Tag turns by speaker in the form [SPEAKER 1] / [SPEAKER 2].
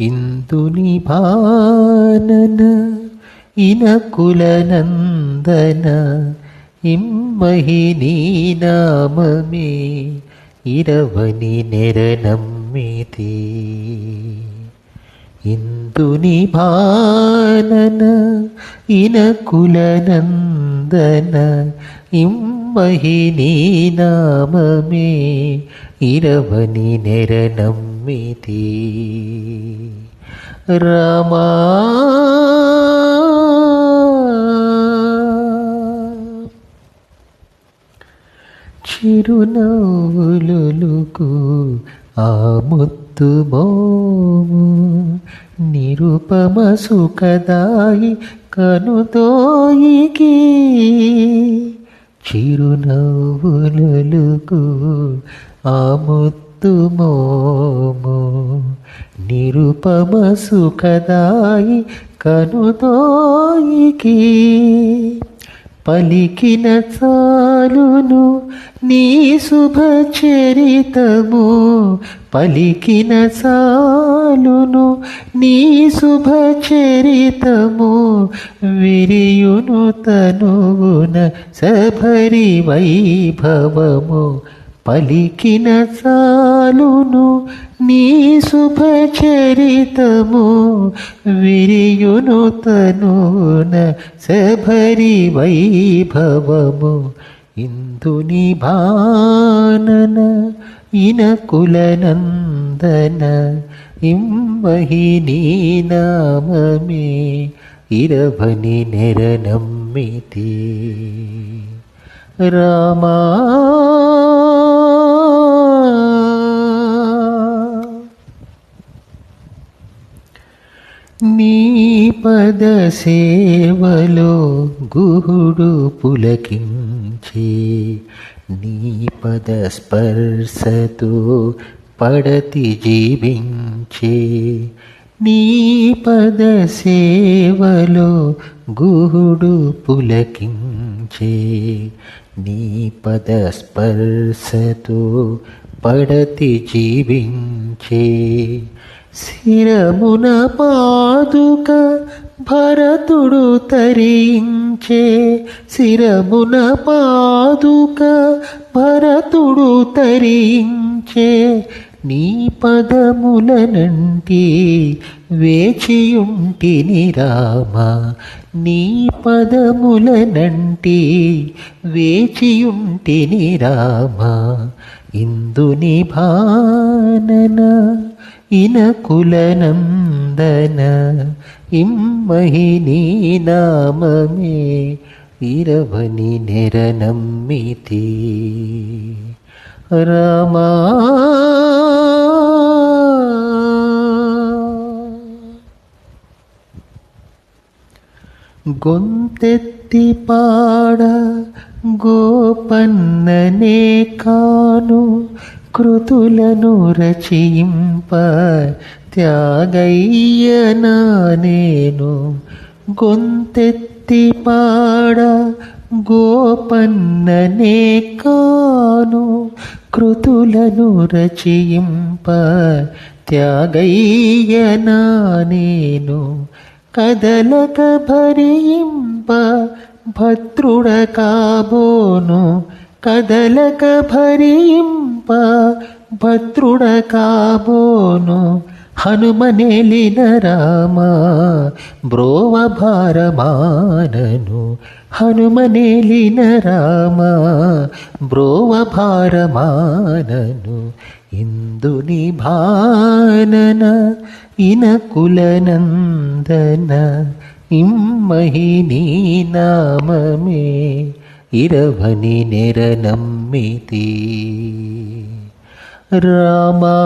[SPEAKER 1] ఇందుని భానన ఇనకుల నందన ఇమ్మహినీ నామమే ఇరవని నెరనమ్మితి. ఇందుని భానన ఇనకుల నందన ఇమ్మహినీ నామమే ఇరవని నెరనమ్మితి. రామా చిరునవ్వులొలుకు ఆ ముత్తు మోము నిరుపమ సుఖదాయి కనుతోయికి. చిరునవ్వులొలుకు ఆ ముత్తు మోము నిరుపమ సుఖదాయి కనుతోయికి. పలికిన చాలును నీ శుభచరితము, పలికిన చాలును నీ శుభచరితము. విరియును తనువున సభరి వైభవము, పలికిన చాలును నీ శుభచరితము. విరియును తనున సభరి వైభవము. ఇందుని భానన ఇనకుల నందన ఇమ్మహినీ నామమే ఇరవని నెరనమ్మితి. రామా నీ పద సేవలో గుహుడు పులకించే, నీ పద స్పర్శతో పడతి జీవించే. నీ పద సేవలో గుహుడు పులకించే, నీ పద స్పర్శతో పడతి జీవించే. శిరమున పాదుక భరతుడు తరించే, శిరమున పాదుక భరతుడు తరించే. నీ పదములనంటి వేచియుంటిని రామా, నీ పదములనంటి వేచియుంటిని రామా. ఇందుని భానన ఇనకుల నందన ఇమ్మహినీ నామమే ఇరవని నెరనమ్మితి. రామా గొంతెత్తి పాడ గోపన్ననే కాను, కృతులను రచయింప త్యాగయ్యనా నేను. గొంతెత్తి పాడ గోపన్ననే కాను, కృతులను రచయింప త్యాగయ్యనా నేను. కదలక భరింప భద్రుడ కాబోను, కదలక భరింప భద్రుడ కాబోను. హనుమనేలిన రామా బ్రోవ భారమానను, హనుమనేలిన రామా బ్రోవ భారమానను. ఇందుని భానన ఇనకుల నందన ఇమ్మహినీ నామమే ఇరవని నెరనమ్మితి. రామా